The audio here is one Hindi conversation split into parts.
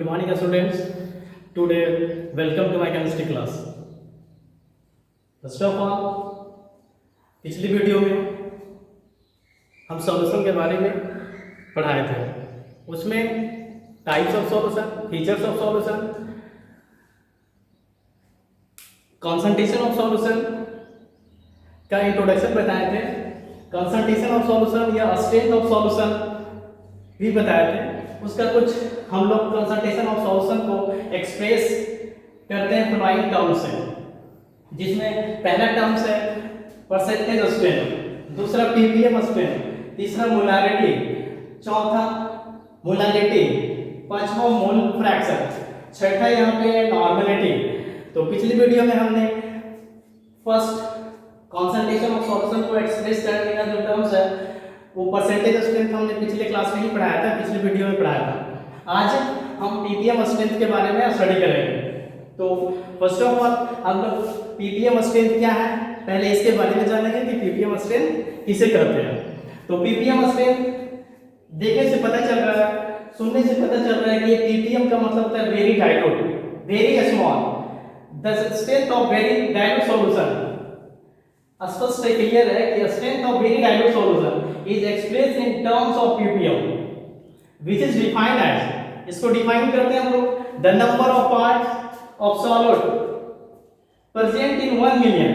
morning students. Today welcome to my chemistry class. First of all, पिछली वीडियो में हम सॉल्यूशन के बारे में पढ़ाए थे. उसमें types of solution, features of solution, concentration of solution का इंट्रोडक्शन बताए थे. कंसंट्रेशन ऑफ सॉल्यूशन या स्ट्रेंथ ऑफ सॉल्यूशन भी बताए थे. उसका कुछ हम लोग कंसंट्रेशन ऑफ सॉल्यूशन को एक्सप्रेस करते हैं फॉलोइंग टर्म से, जिसमें पहला टर्म है परसेंटेज स्ट्रेंथ, दूसरा पीपीएम स्ट्रेंथ, तीसरा मोलारिटी, चौथा मोलारिटी, पांचवा मोल फ्रैक्शन, छठा यहाँ पे नॉर्मलिटी. तो पिछली वीडियो में हमने फर्स्ट कंसंट्रेशन ऑफ सॉल्यूशन को एक्सप्रेस करने का जो टर्म्स है वो परसेंटेज स्ट्रेंथ हमने पिछले क्लास में ही पढ़ाया था, पिछली वीडियो में पढ़ाया था. आज हम पीपीएम स्ट्रेंथ के बारे में स्टडी करेंगे. तो फर्स्ट ऑफ ऑल हम लोग पीपीएम स्ट्रेंथ क्या है पहले इसके बारे में जानेंगे कि पीपीएम स्ट्रेंथ किसे कहते हैं. तो पीपीएम स्ट्रेंथ देखने से पता चल रहा है, सुनने से पता चल रहा है कि ये पीपीएम का मतलब होता है very dilute, very small, the strength of very dilute solution. स्पष्ट क्लियर है कि strength of very dilute solution is expressed in terms of ppm which is defined as, इसको डिफाइन करते हैं हम लोग, the number of parts of solid present in 1 million.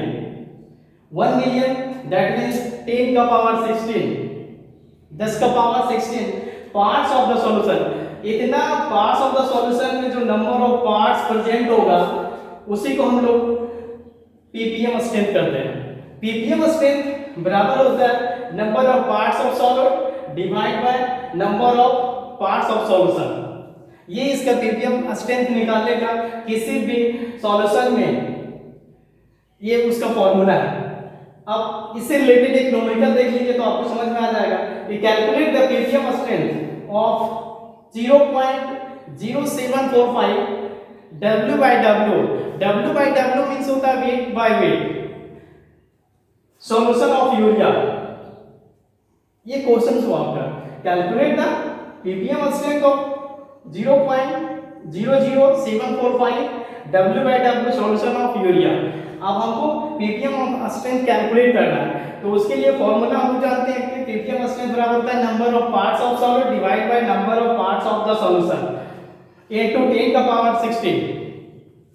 1 million that means 10 का पावर 16, 10 का power 16 parts of the solution. इतना पार्ट्स ऑफ द सॉल्यूशन में जो नंबर ऑफ पार्ट्स प्रेजेंट होगा उसी को हम लोग पीपीएम स्ट्रेंथ करते हैं. पीपीएम स्ट्रेंथ बराबर होता है number of parts of solid divide by number of parts of solution. ये इसका पीपीएम स्ट्रेंथ निकालने का किसी भी सॉल्यूशन में ये उसका फॉर्मूला है. अब इससे रिलेटेड एक न्यूमेरिकल देख लीजिए तो आपको समझ में आ जाएगा. We calculate the ppm strength of 0.0745 W by W. W by W means होता है weight by weight, solution of urea. ये क्वेश्चन हुआ आपका, calculate the ppm strength of 0.00745 W by W solution of urea. अब हमको पीपीएम स्ट्रेंथ कैलकुलेट करना है तो उसके लिए फॉर्मूला हम जानते हैं कि पीपीएम स्ट्रेंथ बराबर होता है number of parts of solid divide by number of parts of the solution into 10 का पावर 16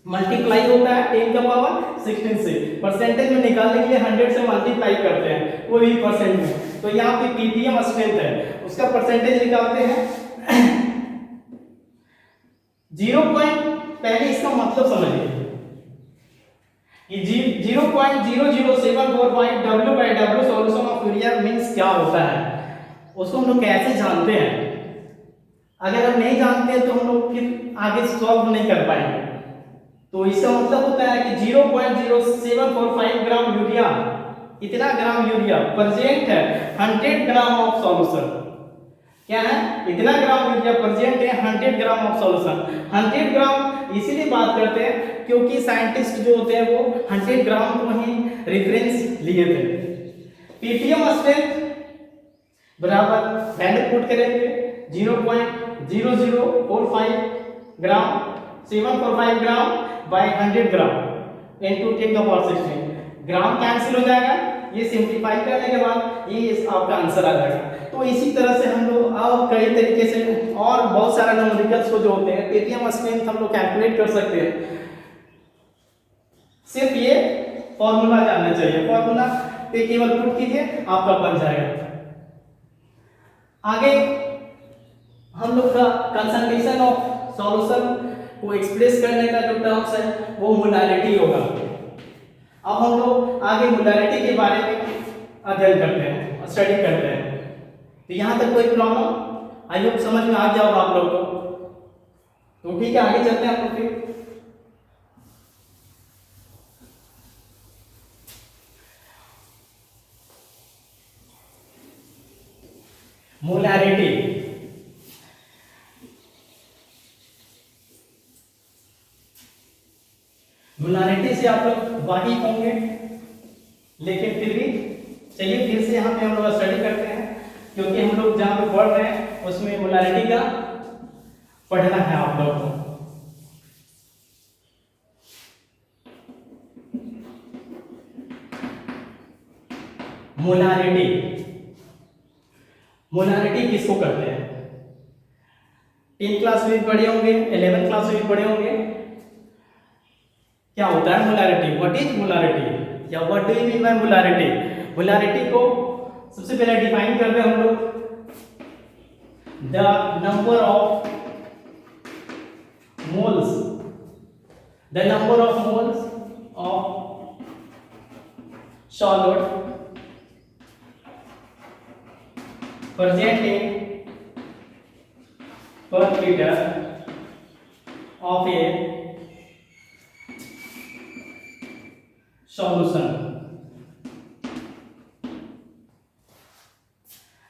मल्टीप्लाई होता है 10 का पावर 16 से. परसेंटेज में निकालने के लिए 100 से मल्टीप्लाई करते हैं कोई भी परसेंट में. तो यहाँ पे पीपीएम स्ट्रेंथ है उसका परसेंटेज निकालते हैं 0. पहले इसका मतलब समझिए कि 0.00745 W by W solution of urea means क्या होता है, उसको हम लोग कैसे जानते हैं. अगर हम नहीं जानते हैं तो हम लोग फिर आगे सॉल्व नहीं कर पाएंगे. तो इसका मतलब होता है कि 0.0745 ग्राम यूरिया, इतना ग्राम यूरिया प्रेजेंट है 100 ग्राम ऑफ सॉल्यूशन. क्या है, इतना ग्राम यूरिया प्रेजेंट है 100 ग्राम ऑफ सॉल्यूशन. 100 ग्राम इसीलिए बात करते हैं क्योंकि साइंटिस्ट जो होते हैं वो 100 ग्राम को ही रेफरेंस लिए थे. पीपीएम स्ट्रेंथ बराबर वैल्यू पुट करेंगे 0.0045 ग्राम 745 ग्राम बाय 100 ग्राम इनटू 10 का पावर 16. ग्राम कैंसिल हो जाएगा, ये सिंपलीफाई करने के बाद ये आपका आंसर आ जाएगा. तो इसी तरह से हम लोग और कई तरीके से और बहुत सारा न्यूमेरिकल्स को जो होते हैं पीपीएम स्ट्रेंथ हम लोग कैलकुलेट कर सकते हैं. सिर्फ ये फॉर्मूला जानना चाहिए, फॉर्मूला पे केवल पुट कीजिए आपका बन जाएगा. आगे हम लोग का कंसंट्रेशन ऑफ सॉल्यूशन को एक्सप्रेस करने का जो टर्म्स है वो मोलारिटी होगा. अब हम लोग आगे मोलारिटी के बारे में अध्ययन करते हैं, स्टडी करते हैं. तो यहाँ तक कोई प्रॉब्लम आई होप समझ में आ गया होगा आप लोग को. तो ठीक है, आगे चलते हैं हम लोग फिर. मोलारिटी, मोलारिटी से आप लोग वाकिफ होंगे लेकिन फिर भी चलिए फिर से यहाँ पे हम लोग स्टडी करते हैं क्योंकि हम लोग जहाँ पे पढ़ रहे हैं उसमें मोलारिटी का पढ़ना है आप लोग को। मोलारिटी, मोलारिटी किसको करते हैं? 10th क्लास में भी पढ़े होंगे, 11th क्लास में भी पढ़े होंगे। क्या होता है मोलारिटी? व्हाट इज मोलारिटी या what do you mean by molarity? Molarity को सबसे पहले डिफाइन करते हैं हम लोग, the number of moles, the number of moles of solid present in per liter of a solution।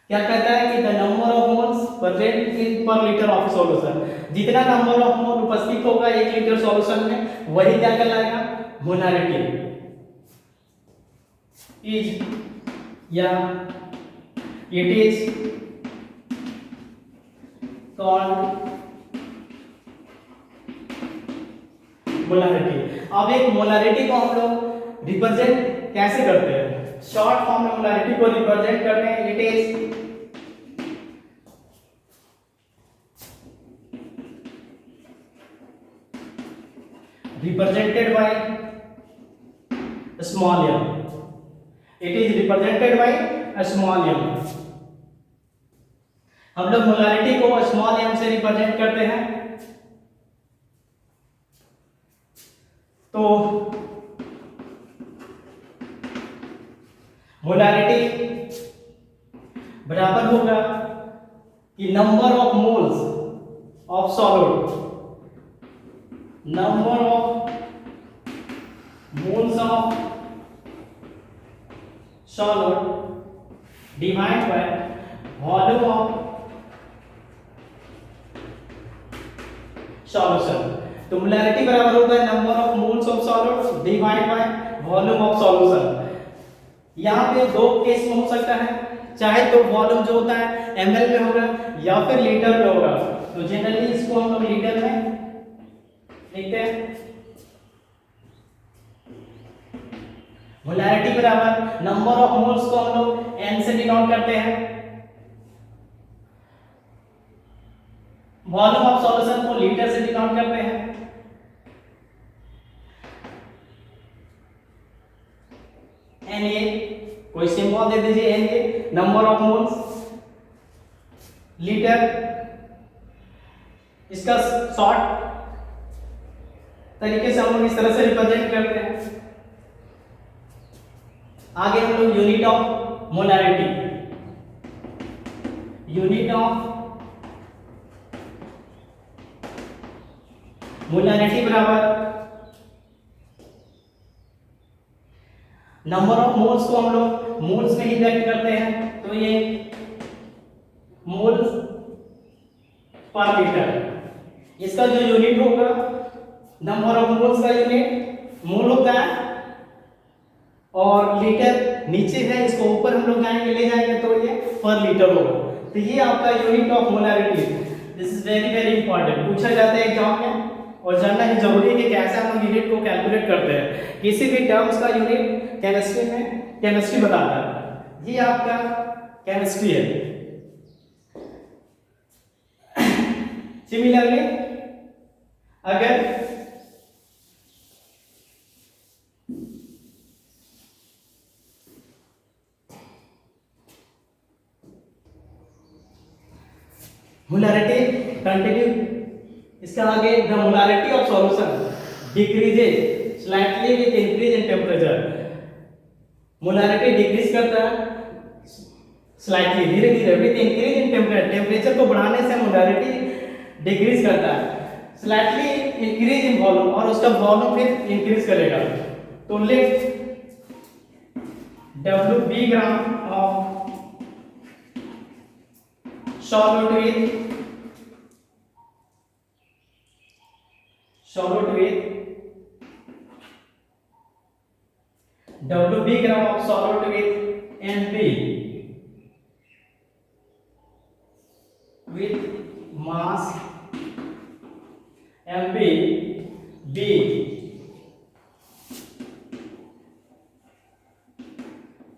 क्या कहता है कि the number of moles present in पर लीटर ऑफ सॉल्यूशन, जितना नंबर ऑफ मोल उपस्थित होगा 1 लीटर सॉल्यूशन में वही क्या कहलाएगा? मोलारिटी। इज या इट इज कॉल्ड मोलारिटी। अब एक मोलारिटी को हम लोग रिप्रेजेंट कैसे करते हैं? शॉर्ट फॉर्म में मोलारिटी को रिप्रेजेंट करते हैं, it is represented by small m, it is represented by a small m। हम लोग मोलारिटी को स्मॉल m से रिप्रेजेंट करते हैं। तो मोलारिटी बराबर होगा कि number of moles of solid, number of moles of solid divide by volume of solution. तो मोलारिटी बराबर होता है number of moles of solid divide by volume of solution. यहाँ पे दो केस में हो सकता है, चाहे तो वॉल्यूम जो होता है ml में होगा या फिर लीटर में होगा। तो जनरली इसको हम लोग लीटर में लिखते हैं। मोलारिटी बराबर नंबर ऑफ मोल्स को हम लोग n से डिनोट करते हैं, वॉल्यूम ऑफ सॉल्यूशन को लीटर से डिनोट करते हैं। Na कोई सिंबल दे दीजिए, Na number of moles, litre इसका शॉर्ट तरीके से हम लोग इस तरह से रिप्रेजेंट करते हैं। आगे हम लोग unit of molarity, unit of molarity बराबर नंबर ऑफ मोल्स को हम लोग मोल्स में ही व्यक्त करते हैं। तो ये मोल्स पर लीटर, इसका जो यूनिट होगा नंबर ऑफ मोल्स का यूनिट मोल होता है और लीटर नीचे है, इसको ऊपर हम लोग जाएंगे ले जाएंगे तो ये पर लीटर होगा। तो ये आपका unit of molarity. This is very very important, पूछा जाता है एग्जाम में और जानना ही जरूरी है कि कैसे हम लोग यूनिट को कैलकुलेट करते हैं। किसी भी टर्म्स का यूनिट केमिस्ट्री में केमिस्ट्री बताता है। ये आपका केमिस्ट्री है। सिमिलरली अगर मोलारिटी कंटिन्यू, इसका आगे the molarity of solution decreases slightly with increase in temperature. Molarity decrease करता है स्लाइटली, धीरे धीरे with increase in temperature, temperature को बढ़ाने से मोलारिटी डिक्रीज करता है। स्लाइटली इंक्रीज इन वॉल्यूम, और उसका वॉल्यूम फिर इंक्रीज करेगा। तो let WB gram of solid with WB gram of solid with NP with mass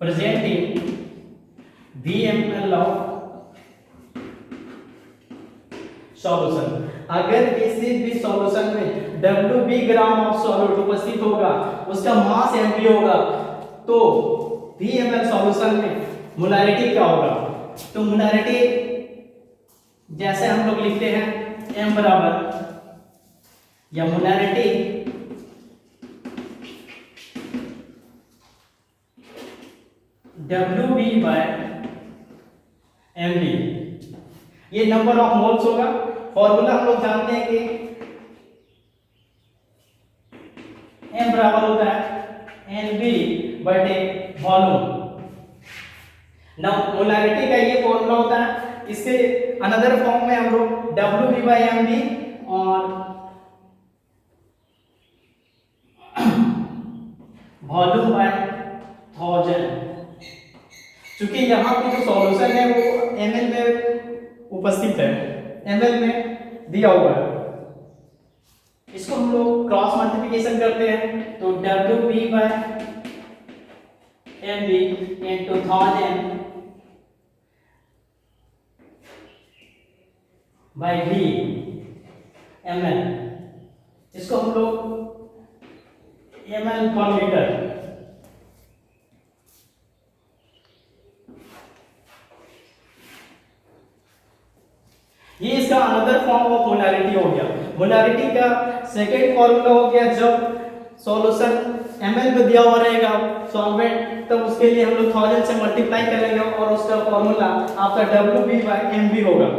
presenting VML of solution. अगर किसी भी सॉल्यूशन में WB ग्राम ऑफ सॉल्यूट उपस्थित होगा, उसका मास mv होगा, तो VML सॉल्यूशन में मोलारिटी क्या होगा? तो मोलारिटी जैसे हम लोग लिखते हैं m बराबर या मोलारिटी WB बाय mv, ये नंबर ऑफ मोल्स होगा। फॉर्मूला हम लोग जानते हैं कि m बराबर होता है NB बटे वॉल्यूम। नाउ मोलारिटी का ये फॉर्मूला होता है, इसके अनदर फॉर्म में हम लोग WB बाय MB और वॉल्यूम बाय 1000। क्योंकि यहाँ पे जो सॉल्यूशन है वो ml में उपस्थित है, ml में दिया हुआ है। इसको हम लोग क्रॉस मल्टीप्लिकेशन करते हैं तो WB by MB into 1000 by V ml, इसको हम लोग ml पर लीटर, ये इसका अनदर फॉर्म ऑफ मोलारिटी हो गया। मोलारिटी का सेकेंड फॉर्मूला हो गया जब सॉल्यूशन ml में दिया हुआ रहेगा सॉल्वेंट, तब उसके लिए हम लोग 1000 से मल्टीप्लाई करेंगे और उसका फॉर्मूला आपका WB बाय MB होगा।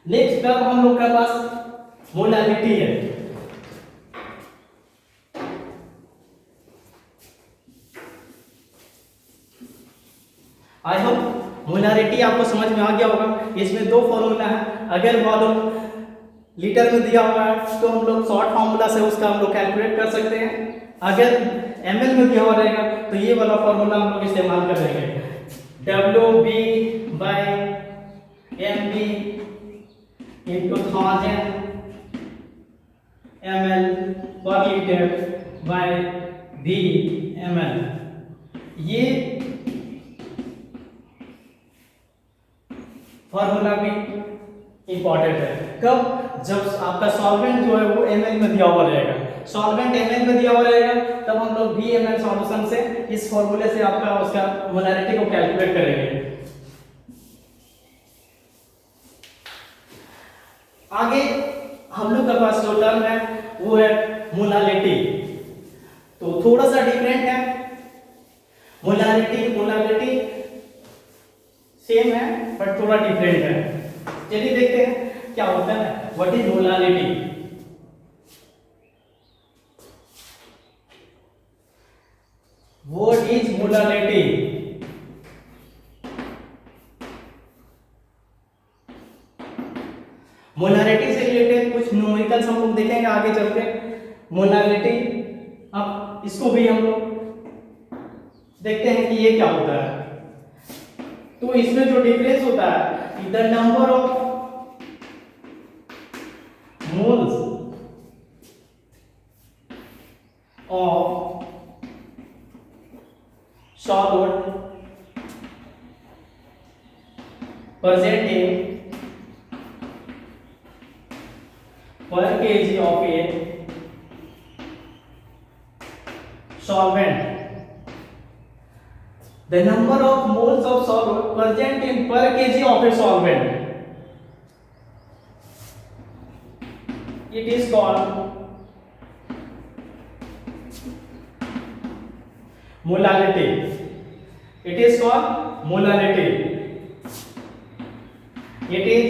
नेक्स्ट टर्म हम लोग के पास मोलारिटी है। आई होप मोलारिटी आपको समझ में आ गया होगा। इसमें दो फॉर्मूला है, अगर वॉल्यूम लीटर में दिया हुआ है तो हम लोग शॉर्ट फार्मूला से उसका हम लोग कैलकुलेट कर सकते हैं, अगर ml में दिया हुआ रहेगा तो ये वाला फॉर्मूला हम लोग इस्तेमाल करेंगे, WB by MB into 1000 ml पर लीटर बाय V ml। ये फॉर्मूला भी इंपॉर्टेंट है। कब? जब आपका सॉल्वेंट जो है वो ml में दिया हुआ रहेगा, सॉल्वेंट ml में दिया हुआ रहेगा तब हम लोग VML सॉल्यूशन से इस फॉर्मूले से आपका उसका मोलारिटी को कैलकुलेट करेंगे। आगे हम लोग के पास जो टर्म है वो है मोलालिटी, तो थोड़ा सा डिफरेंट है। मोलालिटी सेम है बट थोड़ा डिफरेंट है। चलिए देखते हैं क्या होता है। What is molality? What is molality? Molarity से रिलेटेड कुछ न्यूमेरिकल्स हम लोग देखेंगे आगे चलते। मोलालिटी, अब इसको भी हम लोग देखते हैं कि ये क्या होता है। तो इसमें जो डिफरेंस होता है, the number of moles of solvent present in per kg of a solvent, the number of moles of solvent present in per kg of a solvent, it is called molality. It is called molality. It is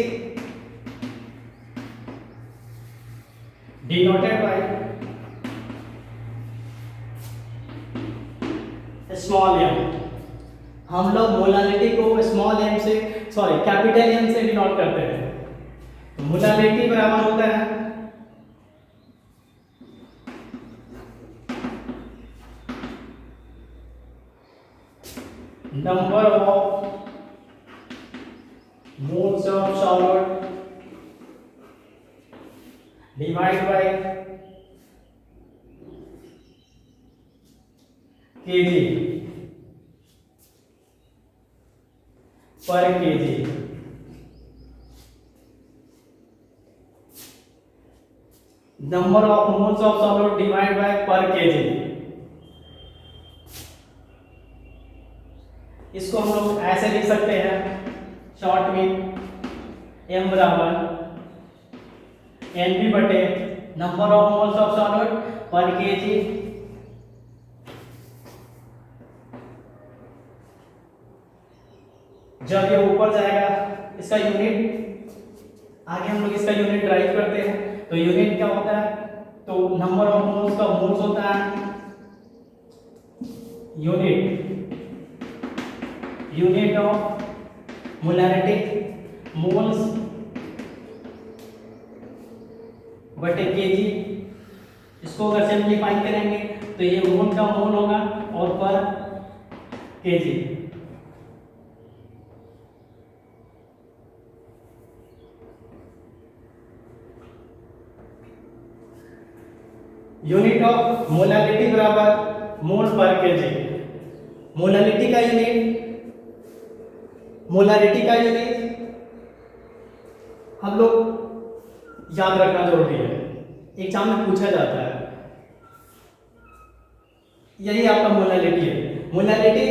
denoted by small m। हम लोग मोलालिटी को स्मॉल m से कैपिटल M से डिनोट करते हैं। तो मोलालिटी बराबर होता है number of moles of solid divided by KG per KG. Number of moles of solute divide by per KG. इसको हम लोग ऐसे लिख सकते हैं शॉर्ट में, m बराबर NB बटे number of moles of solute पर केजी जब ये ऊपर जाएगा इसका यूनिट, आगे हम लोग इसका यूनिट ड्राइव करते हैं तो यूनिट क्या होता है, तो नंबर ऑफ मोल्स का मोल्स होता है यूनिट ऑफ मोलैरिटी मोल्स बटे केजी। इसको अगर सिंप्लीफाई करेंगे तो ये मोल का मोल होगा और पर केजी। यूनिट ऑफ मोलैरिटी बराबर मोल पर केजी। मोलैरिटी का यूनिट हम लोग याद रखना जरूरी है, एग्जाम में पूछा जाता है। यही आपका मोलैरिटी है। मोलैरिटी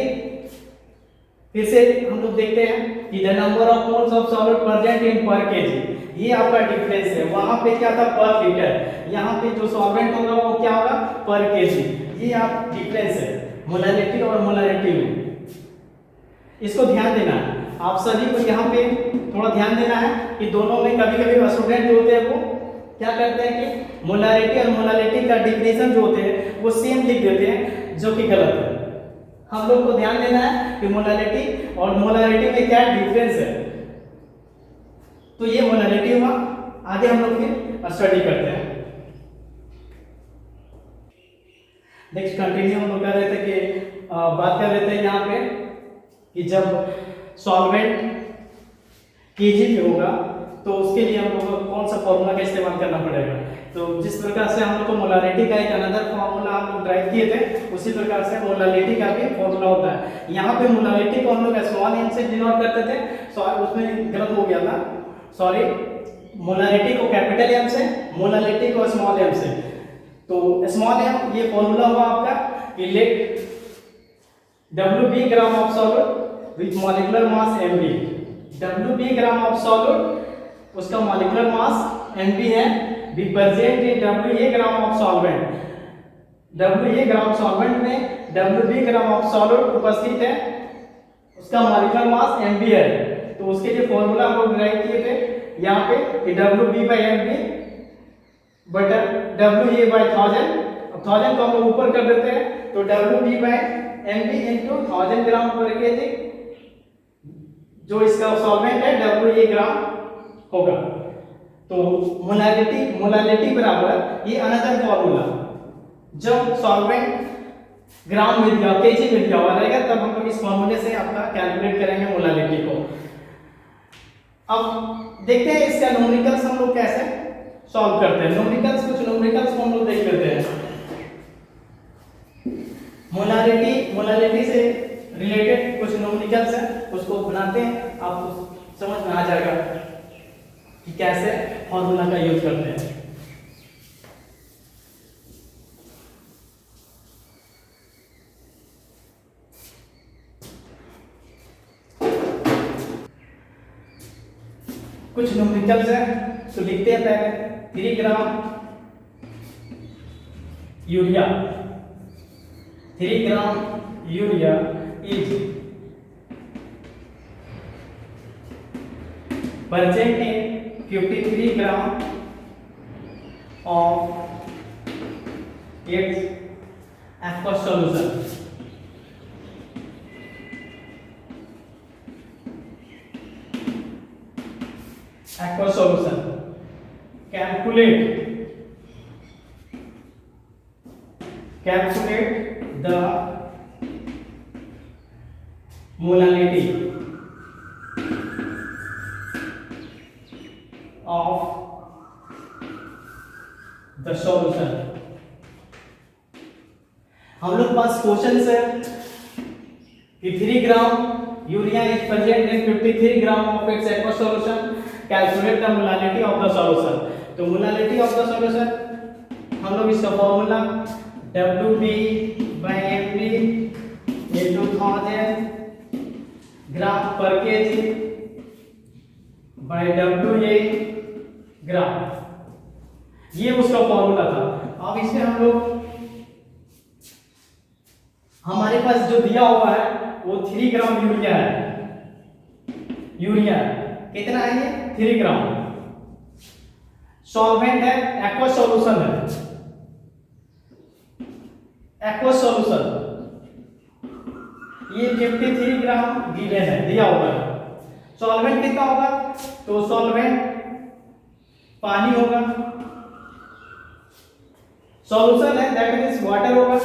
फिर से हम लोग देखते हैं कि the number of moles of solute present in पर केजी, ये आपका डिफरेंस है। वहां पे क्या था पर लीटर, यहाँ पे जो सॉल्वेंट होगा वो क्या होगा पर केजी। ये आप डिफरेंस है मोलैरिटी और मोलैरिटी में, इसको ध्यान देना है आप सभी को। यहाँ पे थोड़ा ध्यान देना है कि दोनों में कभी कभी स्टूडेंट जो होते हैं वो क्या करते हैं कि मोलैरिटी और मोलैरिटी का डिफिनेशन जो होते हैं वो सेम लिख देते हैं, जो कि गलत है। हम लोग को ध्यान देना है कि मोलैरिटी और मोलैरिटी में क्या डिफरेंस है। तो ये मोलैरिटी हुआ, आगे हम लोग फिर स्टडी करते हैं। नेक्स्ट कंटिन्यू हम लोग कर रहे थे कि बात कर रहे थे यहाँ पे कि जब सॉल्वेंट केजी पे होगा तो उसके लिए हम लोग को कौन सा फॉर्मूला का इस्तेमाल करना पड़ेगा। तो जिस प्रकार से हम लोग को मोलैरिटी का एक अनदर फॉर्मूला हम लोग ड्राइव किए थे, उसी प्रकार से मोलैरिटी का भी फॉर्मूला होता है। यहाँ पे मोलैरिटी को हम लोग स्मॉल एम से डिनोट करते थे, सॉरी उसमें गलत हो गया था, सॉरी। मोलैरिटी को कैपिटल एम से, मोलैरिटी को स्मॉल एम से। तो स्मॉल एम ये फॉर्मूला हुआ आपका कि let WB gram of solute with molecular mass Mb। WB gram of solute, उसका मॉलिक्यूलर मास Mb है, be present in WA gram of solvent. WA gram solvent में WB ग्राम ऑफ सॉल्यूट उपस्थित है, उसका मॉलिक्यूलर मास Mb है। तो उसके लिए फॉर्मूला हम लोग ड्राइव किए थे यहाँ पे कि WB/Mb बटा WA/1000। अब 1000 को हम लोग ऊपर कर देते हैं तो WB/Mb इंटू 1000 ग्राम पर केजी, जो इसका सॉल्वेंट है WA ग्राम होगा। तो मोलैरिटी बराबर ये अनदर फॉर्मूला, जब सॉल्वेंट ग्राम में दिया केजी में दिया हुआ रहेगा तब हम लोग इस फॉर्मूले से आपका कैलकुलेट करेंगे मोलैरिटी को। अब देखते हैं इसका न्यूमेरिकल्स हम लोग कैसे सॉल्व करते हैं। कुछ न्यूमेरिकल्स को हम लोग देख लेते हैं। मोलैरिटी से रिलेटेड कुछ न्यूमेरिकल्स हैं, उसको बनाते हैं, आपको समझ में आ जाएगा कि कैसे फॉर्मूला का यूज करते हैं। कुछ न्यूमेरिकल्स हैं तो लिखते हैं पहले 3 gram urea, 3 gram urea is present in 53 gram of its aqueous solution। aqueous solution, calculate the molality of the solution। हम लोग पास क्वेश्चन है कि 3 gram urea is present in 53 gram of its aqua solution, calculate the molality of the solution. तो मोलालिटी ऑफ द सॉल्यूशन हम लोग इसका फॉर्मूला WB/mv into 1000 ग्राम पर केजी बाय WA ग्राम, ये उसका फॉर्मूला था। अब इसमें हम लोग हमारे पास जो दिया हुआ है वो 3 ग्राम यूरिया है। यूरिया कितना है ये 3 ग्राम। सॉल्वेंट है, एक्वा सॉल्यूशन है, एक्वा सॉल्यूशन ये 53 ग्राम गिवन है, दिया हुआ है। सॉल्वेंट कितना होगा, तो सॉल्वेंट पानी होगा, सॉल्यूशन है दैट मींस वाटर होगा,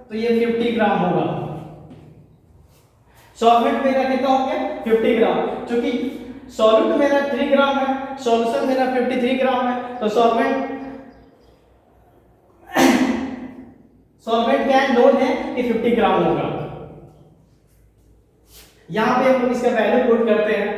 तो ये 50 ग्राम होगा। सॉल्वेंट मेरा कितना हो गया 50 ग्राम, क्योंकि सॉल्यूट मेरा 3 ग्राम है, सॉल्यूशन मेरा 53 ग्राम है, तो सॉल्वेंट क्या नोन है कि 50 ग्राम होगा। यहां पे हम लोग इसका वैल्यू पुट करते हैं।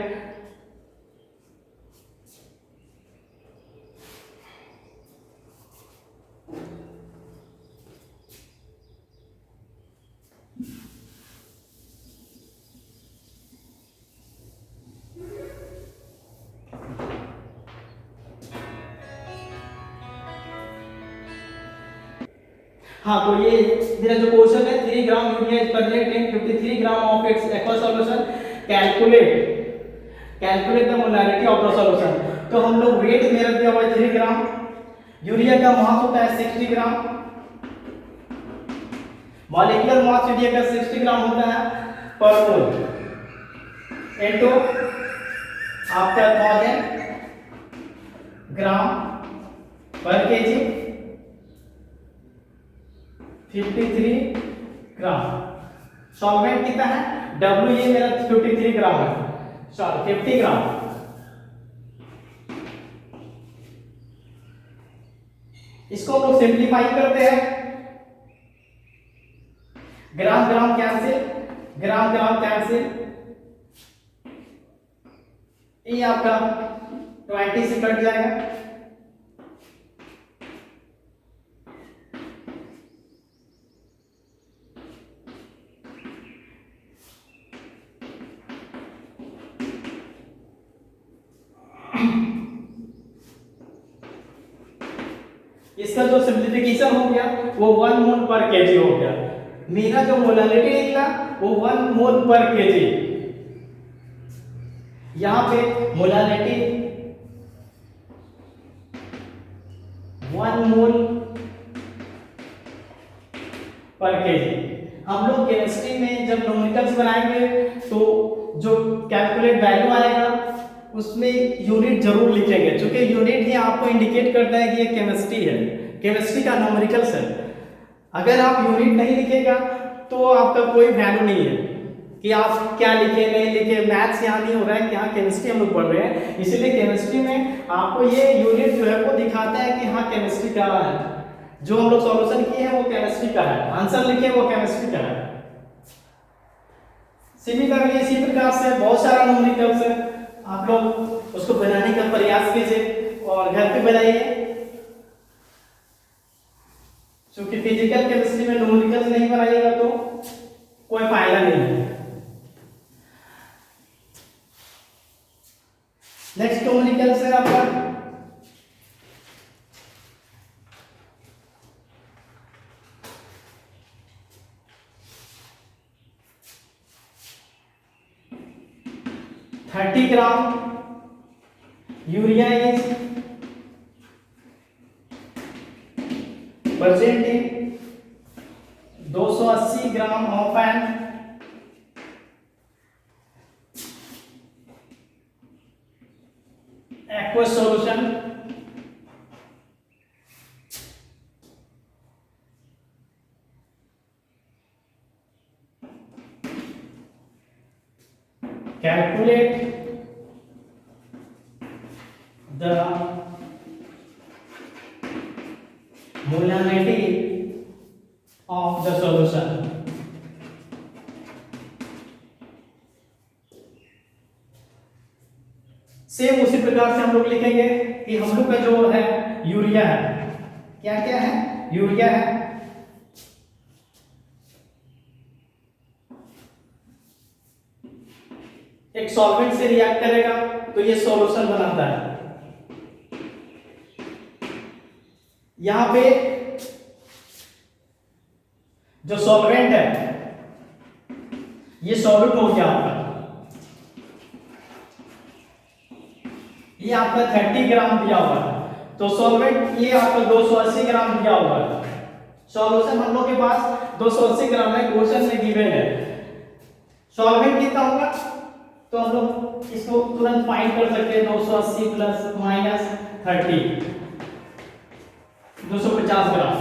हाँ, तो ये मेरा जो क्वेश्चन है 3 gram urea is present in 53 gram of its aqua solution, calculate the molarity of the solution. तो हम लोग वेट मेरा दिया हुआ है 3 ग्राम, यूरिया का मास होता है 60 ग्राम, मॉलिक्यूलर मास यूरिया का 60 ग्राम होता है पर मोल इनटू आपका 1000 ग्राम पर केजी 53 ग्राम। सॉल्वेंट कितना है W, ये मेरा 53 ग्राम है, सॉरी 50 ग्राम। इसको हम लोग सिंप्लीफाई करते हैं, ग्राम ग्राम कैंसिल, ग्राम ग्राम कैंसिल, ये आपका 20 से कट जाएगा। इसका जो सिंप्लीफिकेशन हो गया वो 1 मोल पर केजी हो गया। मेरा जो मोलालिटी निकला वो 1 मोल पर केजी। यहां पे मोलालिटी 1 मोल पर केजी। हम लोग केमिस्ट्री में जब न्यूमेरिकल्स बनाएंगे तो जो कैलकुलेट वैल्यू आएगा उसमें यूनिट जरूर लिखेंगे, क्योंकि यूनिट ही आपको इंडिकेट करता है कि ये केमिस्ट्री है, केमिस्ट्री का न्यूमेरिकल्स है। अगर आप यूनिट नहीं लिखेगा तो आपका कोई वैल्यू नहीं है कि आप क्या लिखे नहीं लिखे। मैथ्स यहाँ नहीं हो रहा है कि यहाँ केमिस्ट्री हम लोग पढ़ रहे हैं, इसीलिए केमिस्ट्री में आपको ये यूनिट जो है वो दिखाता है कि हाँ केमिस्ट्री का है, जो हम लोग सॉल्यूशन किए हैं वो केमिस्ट्री का है, आंसर लिखे वो केमिस्ट्री का है। सिमिलरली इसी प्रकार से बहुत सारा न्यूमेरिकल्स है, आप लोग उसको बनाने का प्रयास कीजिए और घर पे बनाइए, क्योंकि फिजिकल केमिस्ट्री में न्यूमेरिकल्स नहीं बनाइएगा तो कोई फायदा नहीं है। नेक्स्ट न्यूमेरिकल्स है आपका thirty gram urea is present in 280 gram of N aqua solution, calculate the molarity of the solution. Same उसी प्रकार से हम लोग लिखेंगे कि हम लोग का जो है यूरिया है, क्या क्या है, यूरिया है, एक सॉल्वेंट से रिएक्ट करेगा तो ये सॉल्यूशन बनाता है। यहां पे जो सॉल्वेंट है ये सॉल्यूट हो गया आपका, ये आपका 30 ग्राम दिया हुआ है, तो सॉल्वेंट ये आपका 280 ग्राम दिया हुआ है। सॉल्यूशन हम लोग के पास 280 ग्राम है, क्वेश्चन में गिवन है। सॉल्वेंट कितना होगा तो हम लोग इसको तुरंत फाइंड कर सकते हैं, 280 प्लस माइनस 30, 250 ग्राम।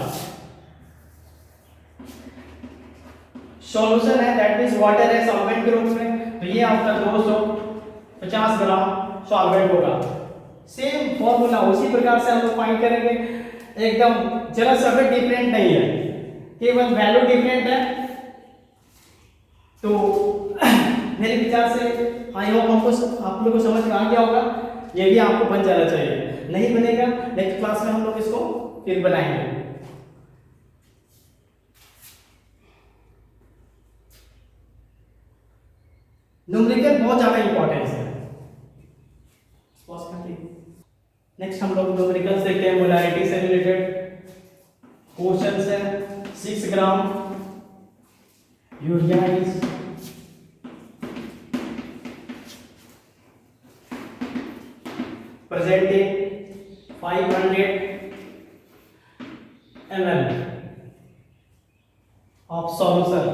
सॉल्यूशन है दैट मींस वाटर है सॉल्वेंट के रूप में, तो ये आपका 250 ग्राम सॉल्वेंट होगा। सेम फॉर्मूला उसी प्रकार से हम लोग फाइंड करेंगे, एकदम जरा सा भी डिफरेंट नहीं है, केवल वैल्यू डिफरेंट है। तो मेरे विचार से आई होप हमको आप लोगों को समझ में आ गया होगा। ये भी आपको बन जाना चाहिए, नहीं बनेगा नेक्स्ट क्लास में हम लोग इसको फिर बनाएंगे। न्यूमेरिकल बहुत ज्यादा इंपॉर्टेंस है। नेक्स्ट हम लोग न्यूमेरिकल से क्या, मोलैरिटी से रिलेटेड क्वेश्चन है। 6 gram urea is presenting 500 ml of solution.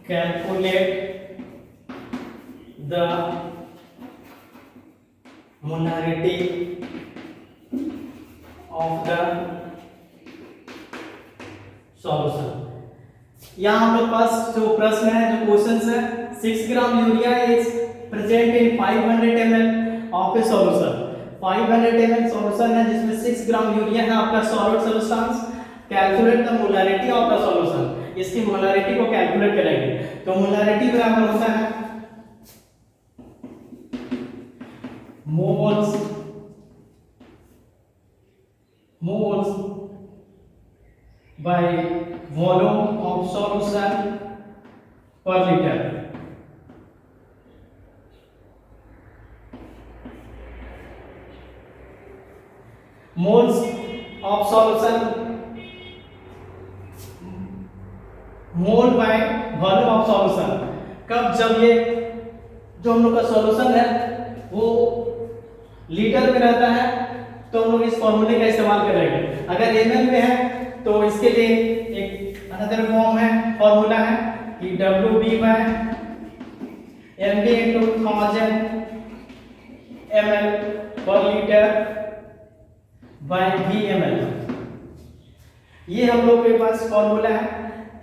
Calculate the molarity of the solution. यहाँ हम लोग पास जो प्रश्न है, जो क्वेश्चन है, 6 gram urea is present in 500 ml of a solution. 500 ml solution है जिसमें 6 ग्राम यूरिया है आपका solid substance. Calculate the molarity of the solution, इसकी मोलैरिटी को कैलकुलेट करेंगे। तो मोलैरिटी बराबर होता है moles by volume of solution per liter। moles of solution, mole by volume of solution। कब, जब ये जो हम लोग का सॉल्यूशन है वो लीटर में रहता है तो हम लोग इस फॉर्मूले का इस्तेमाल करेंगे। अगर ml में है तो इसके लिए एक अनदर फॉर्म है, फॉर्मूला है कि WB by MB into 1000 ml पर लीटर बाय VML। ये हम लोग के पास फॉर्मूला है।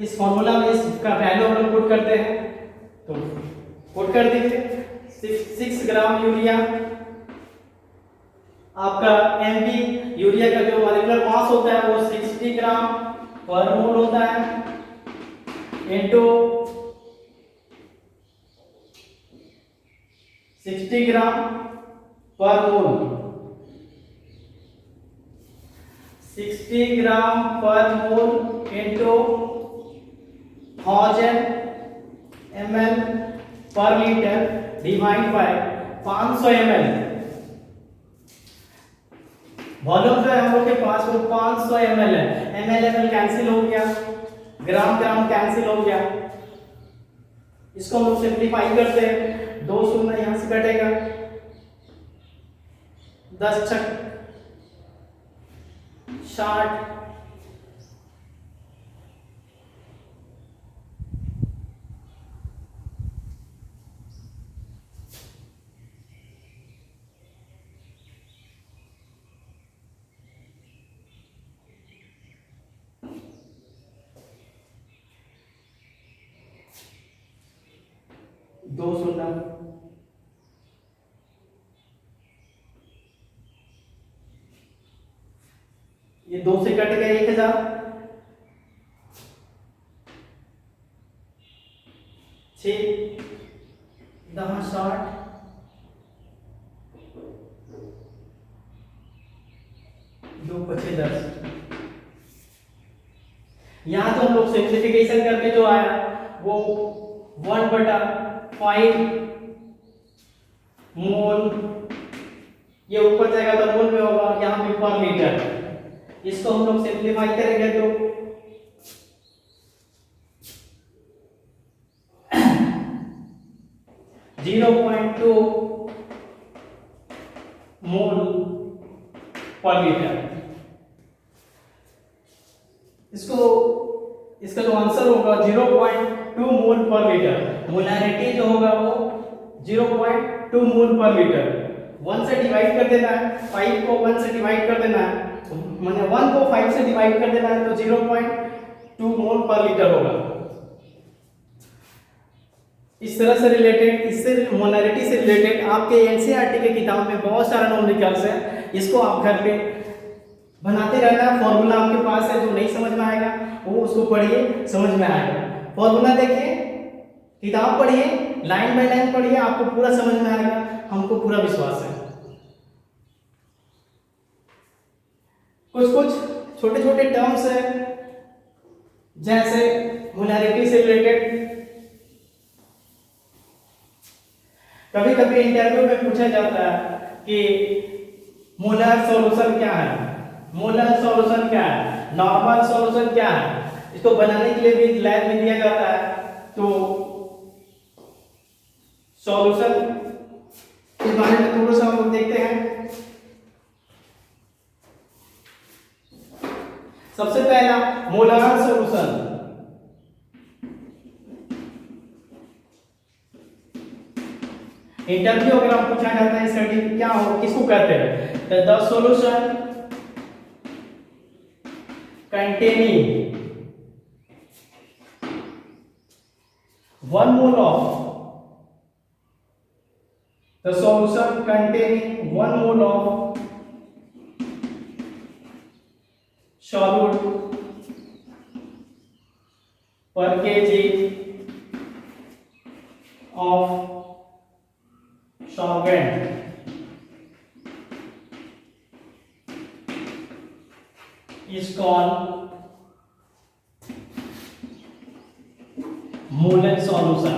इस फॉर्मूला में इसका वैल्यू हम लोग पुट करते हैं, तो पुट कर दीजिए। 6 ग्राम यूरिया आपका MB यूरिया का जो मॉलिक्यूलर मास होता है वो 60 ग्राम पर मोल होता है, इनटू 60 ग्राम पर मोल, 60 ग्राम पर मोल इनटू 1000 ml पर litre divide by 500 ml। Volume जो है हम लोग के पास वो 500 ml है। ml ml कैंसिल हो गया, ग्राम ग्राम कैंसिल हो गया। इसको हम लोग सिंप्लीफाई करते हैं, 2 शून्य यहां से कटेगा, 10 छक 60, दो शून्य ये 2 से कट गया 1000, 6 10 60, दो पचे 10। यहां तो हम लोग सिंप्लीफिकेशन करके जो आया वो 1/5 मोल, ये ऊपर जाएगा तो मोल में होगा, यहाँ पे पर लीटर। इसको हम लोग सिंप्लीफाई करेंगे तो 0.2 मोल पर लीटर। इसका जो आंसर होगा 0.2 मोल पर लीटर। मोलैरिटी जो होगा वो 0.2 मोल पर लीटर। 1 से डिवाइड कर देना है, 5 को 1 से डिवाइड कर देना है, माने 1 को 5 से डिवाइड कर देना है तो 0.2 मोल पर लीटर होगा। इस तरह से रिलेटेड, इससे मोलैरिटी से रिलेटेड आपके एनसीईआरटी के किताब में बहुत सारा न्यूमेरिकल्स है। इसको आप घर पे बनाते रहना। फॉर्मूला आपके पास है, जो नहीं समझ में आएगा वो उसको पढ़िए, समझ में आएगा। फॉर्मूला देखिए, किताब पढ़िए, लाइन बाय लाइन पढ़िए, आपको पूरा समझ में आएगा, हमको पूरा विश्वास है। कुछ छोटे छोटे टर्म्स है, जैसे मोलैरिटी से रिलेटेड कभी कभी इंटरव्यू में पूछा जाता है कि मोलर सॉल्यूशन क्या है, मोलर सॉल्यूशन क्या है, नॉर्मल सॉल्यूशन क्या है। इसको बनाने के लिए भी लैब में दिया जाता है। तो सॉल्यूशन के बारे में थोड़ा सा हम लोग देखते हैं। सबसे पहला मोलर सॉल्यूशन। इंटरव्यू अगर आप पूछा जाता है स्टडी क्या हो, किसको कहते हैं, the solution containing 1 mole of, the solution containing 1 mole of solute per kg of solvent is called molar solution.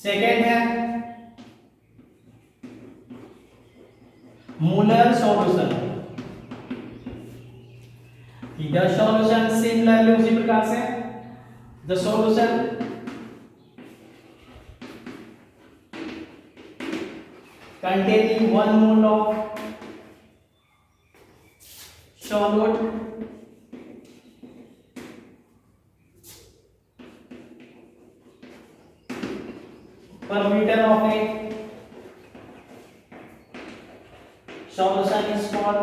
Second है molar solution. The solution similarly उसी प्रकार से the solution containing 1 mole of solute per meter of a solution is called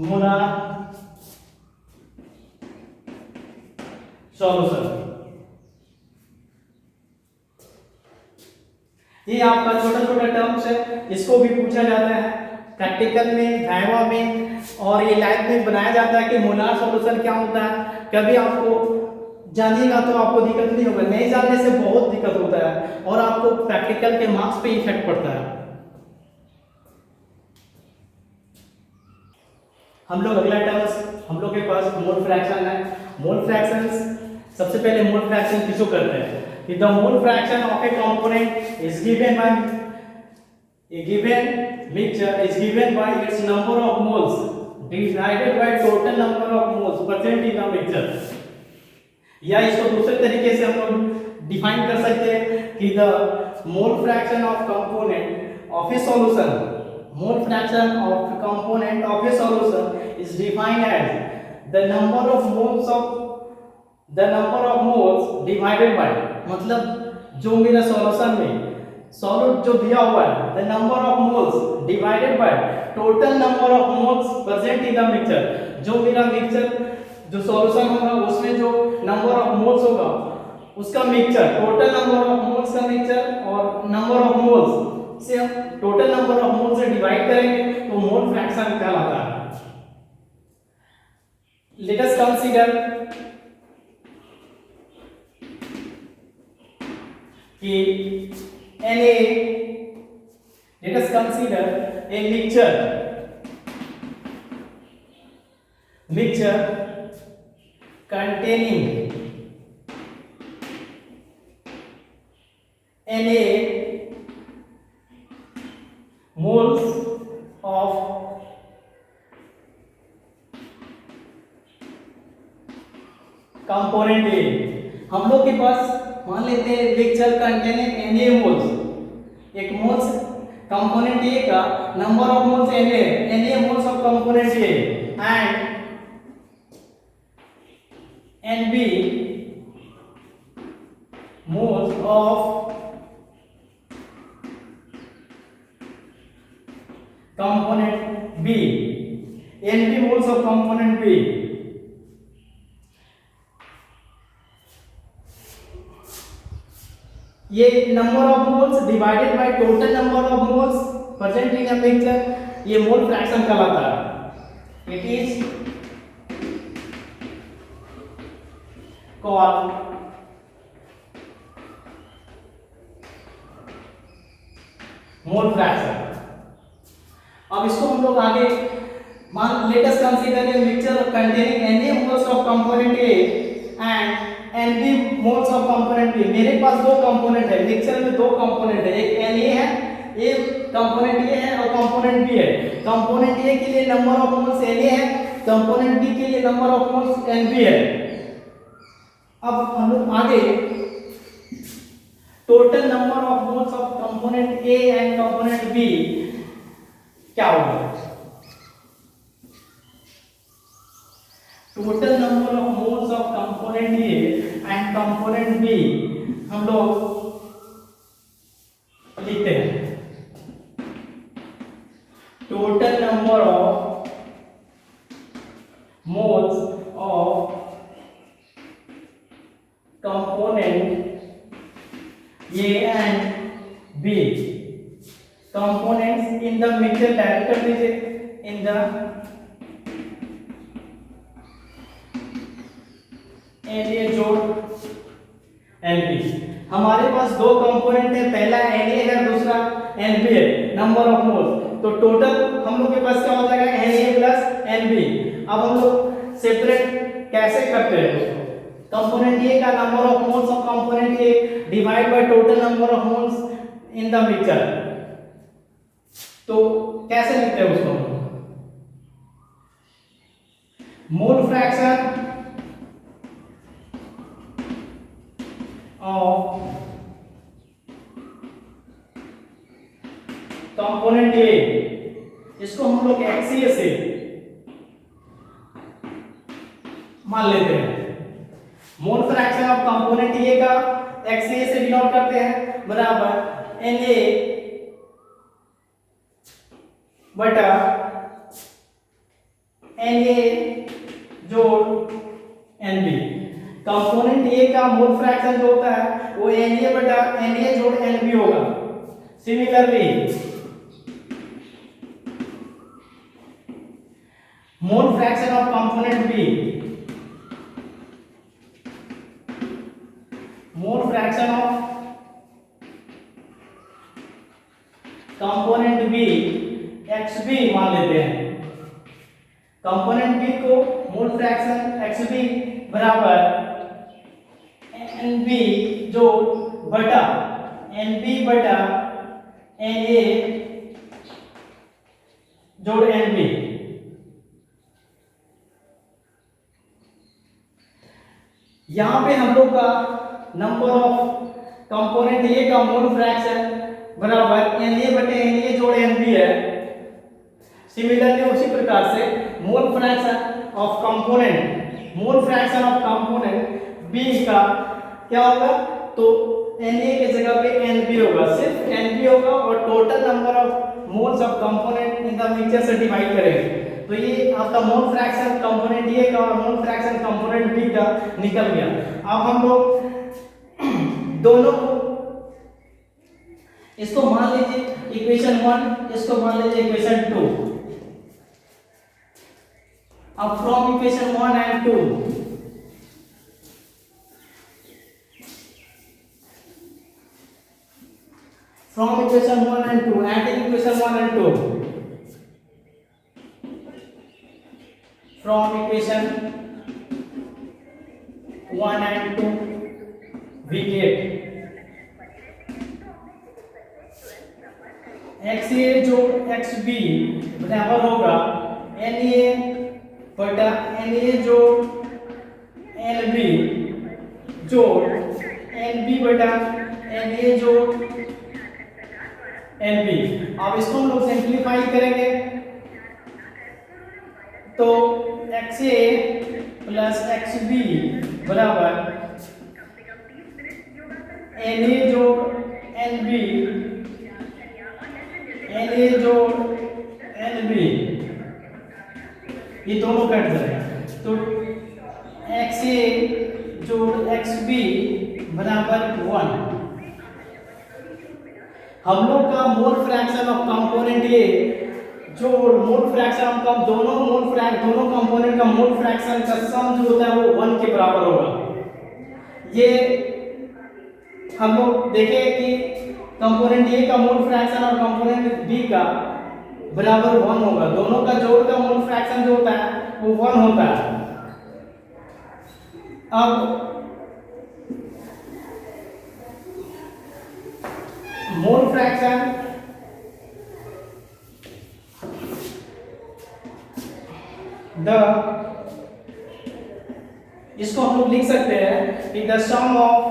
molar solution। ये आपका छोटा छोटा टर्म्स है, इसको भी पूछा जाता है प्रैक्टिकल में, वाइवा में, और ये लैब में बनाया जाता है कि मोलार सॉल्यूशन क्या होता है। कभी आपको जानिएगा तो आपको दिक्कत नहीं होगा, नहीं जानने से बहुत दिक्कत होता है और आपको प्रैक्टिकल के मार्क्स पे इफेक्ट पड़ता है। हम लोग अगला टर्म्स, हम लोग के पास मोल फ्रैक्शन है। मोल फ्रैक्शंस, सबसे पहले मोल फ्रैक्शन किसको करते हैं, कि the mole fraction of A component is given by a given mixture is given by its number of moles divided by total number of moles present in the mixture। या इसको दूसरे तरीके से हम लोग डिफाइन कर सकते हैं कि the mole fraction of component of a solution, mole fraction of component of a solution is defined as the number of moles divided by, मतलब जो मेरा सॉल्यूशन में सॉल्यूट जो दिया हुआ है, the number of moles divided by total number of moles present in the mixture. जो मेरा मिक्सचर जो सॉल्यूशन होगा उसमें जो नंबर ऑफ मोल्स होगा उसका mixture, total number of moles का मिक्सचर और नंबर ऑफ मोल्स से हम टोटल नंबर ऑफ मोल्स से डिवाइड करेंगे तो मोल फ्रैक्शन कहलाता है। लेट अस कंसीडर कि let us consider a mixture containing Na moles of component ए। हम लोग के पास मान लेते हैं मिक्सचर कंटेनिंग Na मोल्स, एक मोल्स कंपोनेंट ए का number of moles Na moles of component A and Nb moles of component B, Nb moles of component B। ये number of moles divided by total number of moles present in a mixture, ये मोल फ्रैक्शन कहलाता है। It is called mole fraction. अब इसको हम लोग आगे मान let us consider a mixture containing Na moles of component A and Nb moles of component B। मेरे पास दो कंपोनेंट है, मिक्सचर में दो कंपोनेंट है, एक Na है, एक कंपोनेंट A है और कंपोनेंट B है। कंपोनेंट A के लिए नंबर ऑफ मोल्स Na है, कंपोनेंट B के लिए नंबर ऑफ मोल्स Nb है। अब हम लोग आगे total number of moles of component A and component B क्या होगा? Total number of moles of component A and component B हम लोग लिखते हैं total number of moles of component A and B, components in the mixture director is in the Na जोड़ Nb। हमारे पास दो कंपोनेंट है, पहला Na है, दूसरा Nb है, नंबर ऑफ मोल्स। तो टोटल हम लोग के पास क्या हो जाएगा? Na plus Nb। अब हम लोग सेपरेट कैसे करते हैं दोस्तों? कंपोनेंट A का number of moles of component A divide by total number of moles in the mixture. तो कैसे लिखते हैं उसको? मोल फ्रैक्शन ऑफ कंपोनेंट A, इसको हम लोग XA से मान लेते हैं। मोल फ्रैक्शन ऑफ कंपोनेंट A का XA से डिनोट करते हैं बराबर Na बटा Na जोड़ Nb। कंपोनेंट A का मोल फ्रैक्शन जो होता है वो Na बटा Na जोड़ Nb होगा। Similarly mole fraction of component B, mole fraction of component B XB मान लेते हैं। कंपोनेंट B को मोल फ्रैक्शन XB बराबर NB जोड़ बटा NB बटा Na जोड़ Nb। यहां पे हम लोग का नंबर ऑफ कंपोनेंट A का मोल फ्रैक्शन बराबर Na बटे Na जोड़ Nb है। सिमिलरली उसी प्रकार से मोल फ्रैक्शन ऑफ कंपोनेंट B का क्या होगा? तो Na के जगह पे Nb होगा, सिर्फ Nb होगा और total number of moles of component in the mixture से डिवाइड करेंगे। तो ये आपका मोल फ्रैक्शन कंपोनेंट A का और मोल फ्रैक्शन कंपोनेंट B का निकल गया। अब हम लोग दोनों को, इसको मान लीजिए इक्वेशन 1, इसको मान लीजिए इक्वेशन 2। अब from equation 1 and 2, from equation 1 and 2, adding equation 1 and 2, from equation 1 and 2 we get xa जोड़ xb बराबर होगा na बटा na जोड़ nb जोड़ nb बटा na जोड़ NB। अब इसको हम लोग सिंप्लीफाई करेंगे तो XA प्लस XB बराबर NA जोड़ NB, NA जोड़ NB, ये दोनों कट जाएगा तो XA जोड़ XB बराबर 1। हम लोग का मोल फ्रैक्शन ऑफ कंपोनेंट ये जो मोल फ्रैक्शन ऑफ कम दोनों कंपोनेंट का मोल फ्रैक्शन का सम जो होता है वो 1 के बराबर होगा। ये हम लोग देखें कि कंपोनेंट ए का मोल फ्रैक्शन और कंपोनेंट बी का बराबर 1 होगा। दोनों का जोड़ का मोल फ्रैक्शन जो होता है वो 1 होता है। अब मोल फ्रैक्शन इसको हम लोग लिख सकते हैं कि the sum of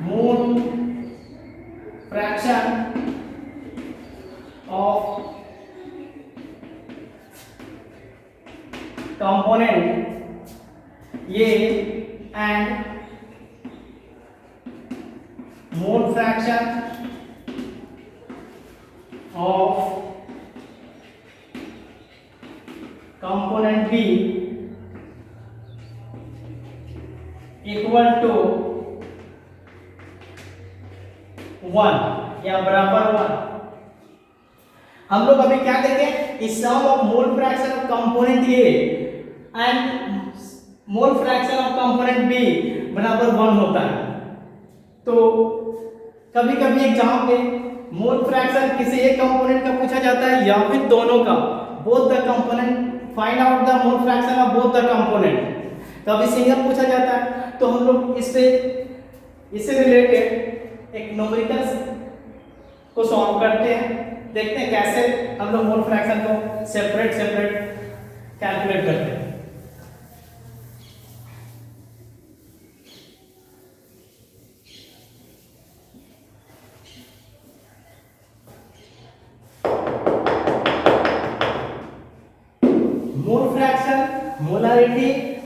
mole fraction of component A and mole fraction of component B equal to 1 या बराबर 1। हम लोग अभी क्या देखें कि sum of mole fraction of component A and mole fraction of component B बराबर 1 होता है। तो कभी कभी एग्जाम में मोल फ्रैक्शन किसी एक कंपोनेंट का पूछा जाता है या फिर दोनों का, both the component, find out the mole fraction of both the component. कभी सिंगल पूछा जाता है तो हम लोग इससे रिलेटेड एक न्यूमेरिकल्स को सॉल्व करते हैं, देखते हैं कैसे हम लोग मोल फ्रैक्शन को सेपरेट कैलकुलेट करते हैं। मोल फ्रैक्शन,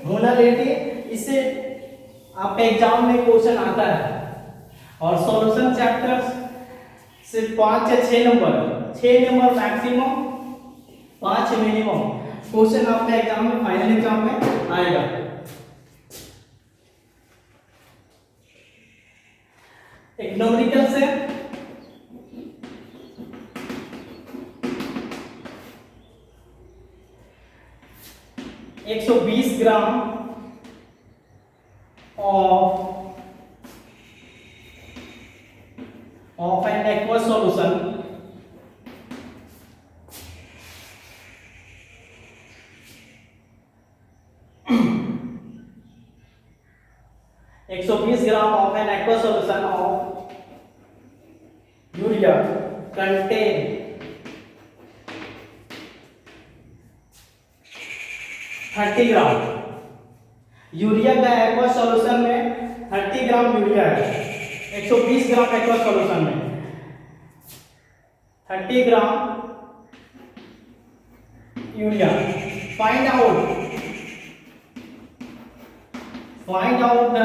मोलारिटी इससे आपके एग्जाम में क्वेश्चन आता है और सॉल्यूशन चैप्टर्स से 5 या 6 नंबर मैक्सिमम, 5 मिनिमम क्वेश्चन आपके एग्जाम में, फाइनल एग्जाम में आएगा। एक न्यूमेरिकल से 120 ग्राम of an aqueous solution of an aqueous solution of urea contain 30 gram. Urea का एक्वा सॉल्यूशन में 30 ग्राम यूरिया है, 120 ग्राम एक्वा सॉल्यूशन में 30 gram urea. Find out the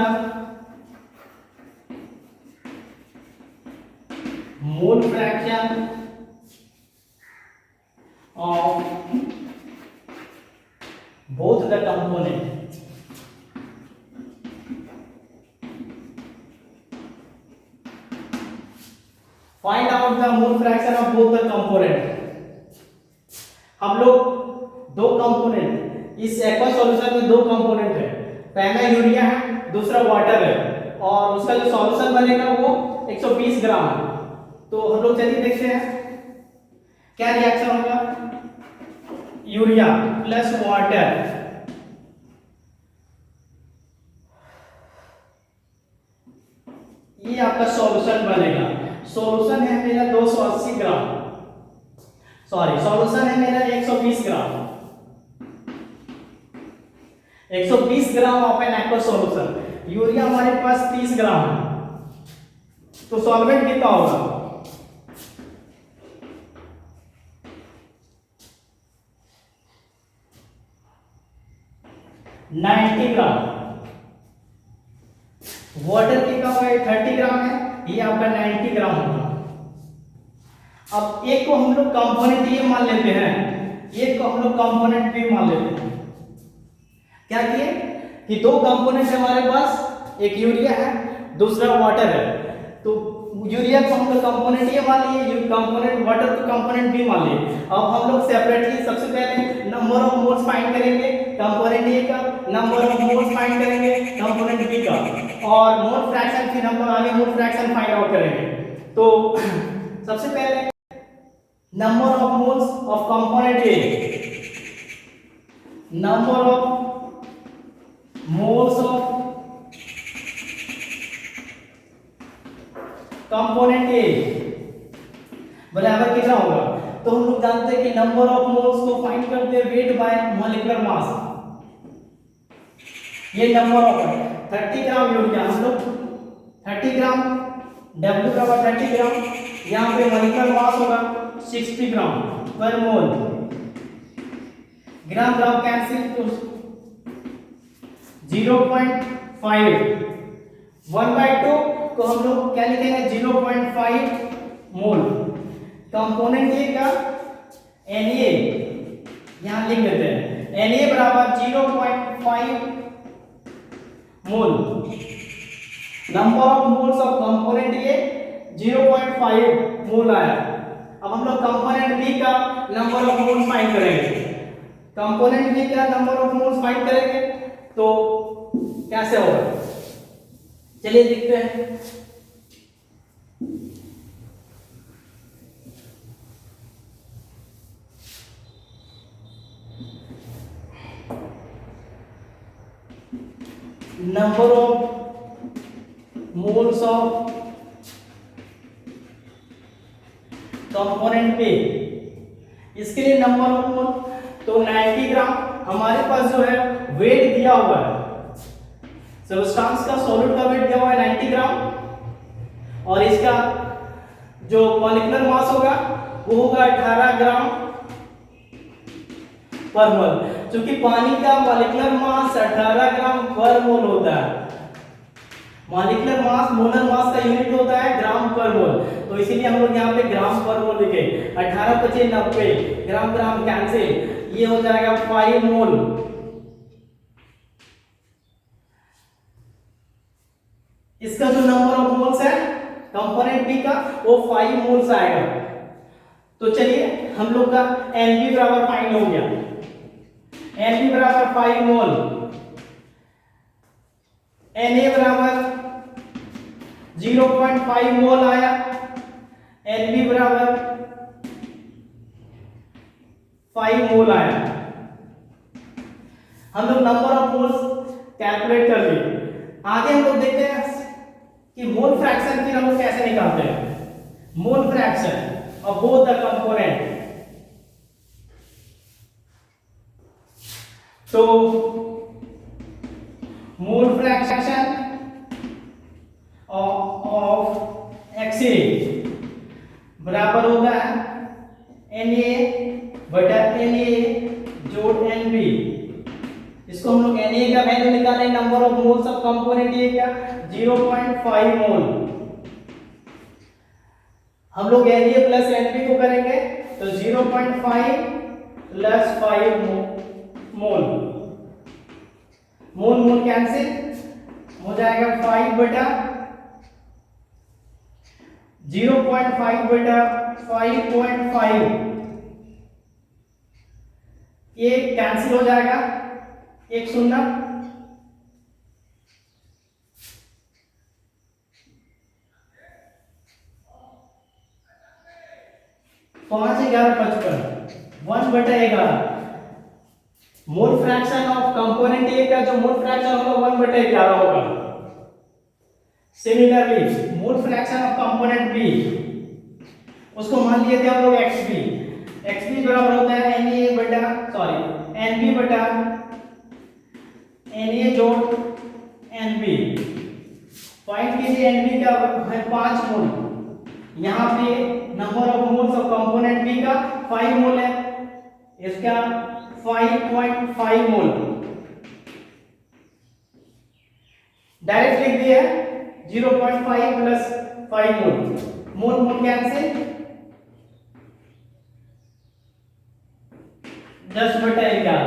mole fraction of both the component find out the mole fraction of both the component. हम लोग दो कंपोनेंट, इस एक्वा सॉल्यूशन में दो कंपोनेंट है, पहला यूरिया है, दूसरा वाटर है, और उसका जो सॉल्यूशन बनेगा वो 120 ग्राम है। तो हम लोग चलिए देखते हैं क्या रिएक्शन होगा। यूरिया प्लस वाटर, ये आपका सॉल्यूशन बनेगा। सॉल्यूशन है मेरा 280 ग्राम, सॉरी सॉल्यूशन है मेरा 120 ग्राम। 120 gram of N aqua solution. Urea हमारे पास 30 ग्राम है, तो सॉल्वेंट कितना होगा? $90 ग्राम। वाटर कितना होगा? 30 ग्राम है, ये आपका 90 ग्राम होगा। अब एक को हम लोग कंपोनेंट ये मान लेते हैं, एक को हम लोग कंपोनेंट भी मान लेते हैं। क्या किए कि दो कंपोनेंट है हमारे पास, एक यूरिया है, दूसरा वाटर है। तो यूरिया को हम लोग कंपोनेंट ये मान लिए, कंपोनेंट वाटर को कंपोनेंट भी मान लिए। अब हम लोग सेपरेटली सबसे पहले नंबर ऑफ मोल्स फाइंड करेंगे कंपोनेंट ए का, नंबर ऑफ मोल्स फाइंड करेंगे कंपोनेंट बी का, और मोल फ्रैक्शन फिर हम लोग आगे मोल फ्रैक्शन फाइंड आउट करेंगे। तो सबसे पहले number of moles of component A, number of moles of component ए बराबर कितना होगा? तो हम लोग जानते हैं कि नंबर ऑफ मोल्स को फाइंड करते हैं वेट बाय मॉलिक्यूलर मास। ये नंबर ऑफ है 30 ग्राम यूरिया, हम लोग 30 ग्राम, W बराबर 30 ग्राम, यहाँ पे मॉलिक्यूलर मास होगा 60 ग्राम पर मोल। ग्राम ग्राम कैंसिल तो 0.5, 1/2 को हम लोग क्या लिखेंगे? 0.5 मोल। कंपोनेंट ए का Na यहां लिख देते हैं, Na बराबर 0.5 mole. Number of moles of component A 0.5 mole आया। अब हम लोग कंपोनेंट बी का नंबर ऑफ मोल्स फाइंड करेंगे। कंपोनेंट बी का नंबर ऑफ मोल्स फाइंड करेंगे तो कैसे होगा, चलिए देखते हैं। Number of moles of component पे, इसके लिए नंबर ऑफ मोल तो 90 ग्राम हमारे पास जो है वेट दिया हुआ है, सब्सटेंस का सॉलिड का वेट दिया हुआ है 90 ग्राम, और इसका जो मॉलिक्यूलर मास होगा वो होगा 18 ग्राम पर मोल। क्योंकि पानी का मॉलिक्यूलर मास 18 ग्राम पर मोल होता है। मॉलिक्यूलर मास मोलर मास का यूनिट होता है ग्राम पर मोल, तो इसीलिए हम लोग यहाँ पे ग्राम पर मोल लिखे। 18 × 5 = 90, ग्राम ग्राम कैंसिल, ये हो जाएगा 5 मोल। इसका जो नंबर ऑफ मोल्स है कंपोनेंट बी का वो 5 मोल्स आएगा। तो चलिए हम लोग का Nb बराबर फाइंड हो गया। Nb बराबर 5 मोल, Na बराबर 0.5 मोल आया, Nb बराबर 5 मोल आया। हम लोग नंबर ऑफ मोल्स कैलकुलेट कर लिए। आगे हम लोग देखते हैं कि मोल फ्रैक्शन फिर हम लोग कैसे निकालते हैं। मोल fraction of both the component, तो मोल फ्रैक्शन ऑफ Xa बराबर होता है Na बटा Na जोड़ Nb। इसको हम लोग Na का वैल्यू निकालें, number of moles of component A का 0.5 मोल। हम लोग Na प्लस Nb को करेंगे तो 0.5 plus 5 mole, mole mole cancel हो जाएगा 5 बटा 0.5 बेटा 5.5, ये कैंसिल हो जाएगा, एक शून्य, 5 11 55, 1/11। Mole fraction of component A का जो मोल फ्रैक्शन होगा 1/11 होगा। Similarly mole fraction of component B, उसको मान लिए थे हम लोग xb, xb बराबर होता है nb बटा na जोड़ nb। फाइंड कीजिए nb का है 5 मोल, यहाँ पे number of moles of component B का 5 मोल है, इसका 5.5 मोल डायरेक्ट लिख दिया, 0.5 plus 5 mole, mole mole cancel, 10/11।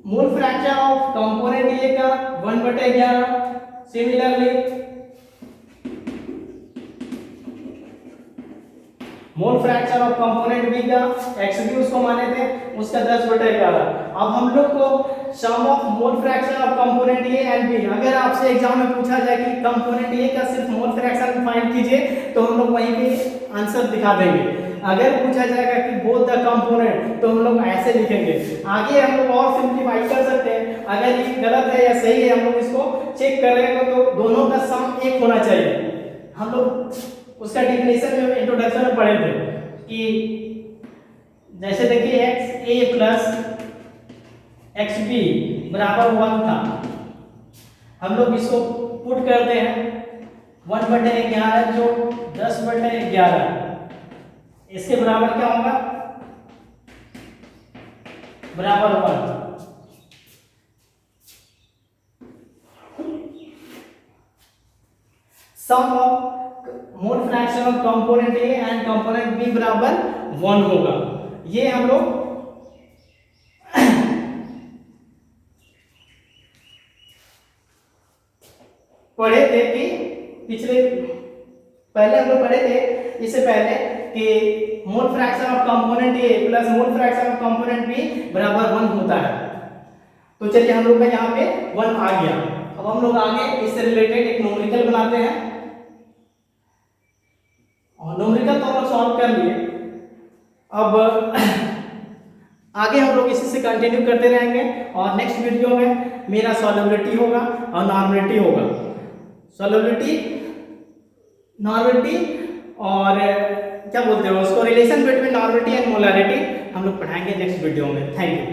Mole fraction of component A का 1/11। Similarly mole fraction of component B का xb उसको माने थे, उसका 10/11। अब हम लोग को sum of mole fraction of component A and B, अगर आपसे एग्जाम में पूछा जाए कि कंपोनेंट ए का सिर्फ मोल फ्रैक्शन फाइंड कीजिए तो हम लोग वहीं पे आंसर दिखा देंगे। अगर पूछा जाएगा कि बोथ द कंपोनेंट तो हम लोग ऐसे लिखेंगे। आगे हम लोग और सिंपलीफाई कर सकते हैं, अगर ये गलत है या सही है हम लोग इसको चेक करेंगे तो दोनों का सम एक होना चाहिए। हम लोग उसका डेफिनेशन में इंट्रोडक्शन में पढ़े थे कि जैसे देखिए एक्स ए प्लस एक्स बी बराबर 1 था, हम लोग इसको पुट करते हैं 1/11 जो 10/11, इसके बराबर क्या होगा, बराबर 1। Sum of mole fraction of component A and component B बराबर 1 होगा। ये हम लोग पढ़े थे कि पहले हम लोग पढ़े थे इससे पहले कि mole fraction of component A plus mole fraction of component B बराबर 1 होता है। तो चलिए हम लोग का यहाँ पे 1 आ गया। अब हम लोग आगे इससे रिलेटेड एक न्यूमेरिकल बनाते हैं, और न्यूमेरिकल तो हम लोग सॉल्व कर लिए। अब आगे हम लोग इसी से कंटिन्यू करते रहेंगे, और नेक्स्ट वीडियो में मेरा सॉल्युबिलिटी होगा और नॉर्मलिटी होगा। सॉल्युबिलिटी, नॉर्मलिटी और क्या बोलते हो उसको, relation between normality and molarity हम लोग पढ़ाएंगे नेक्स्ट वीडियो में। Thank you.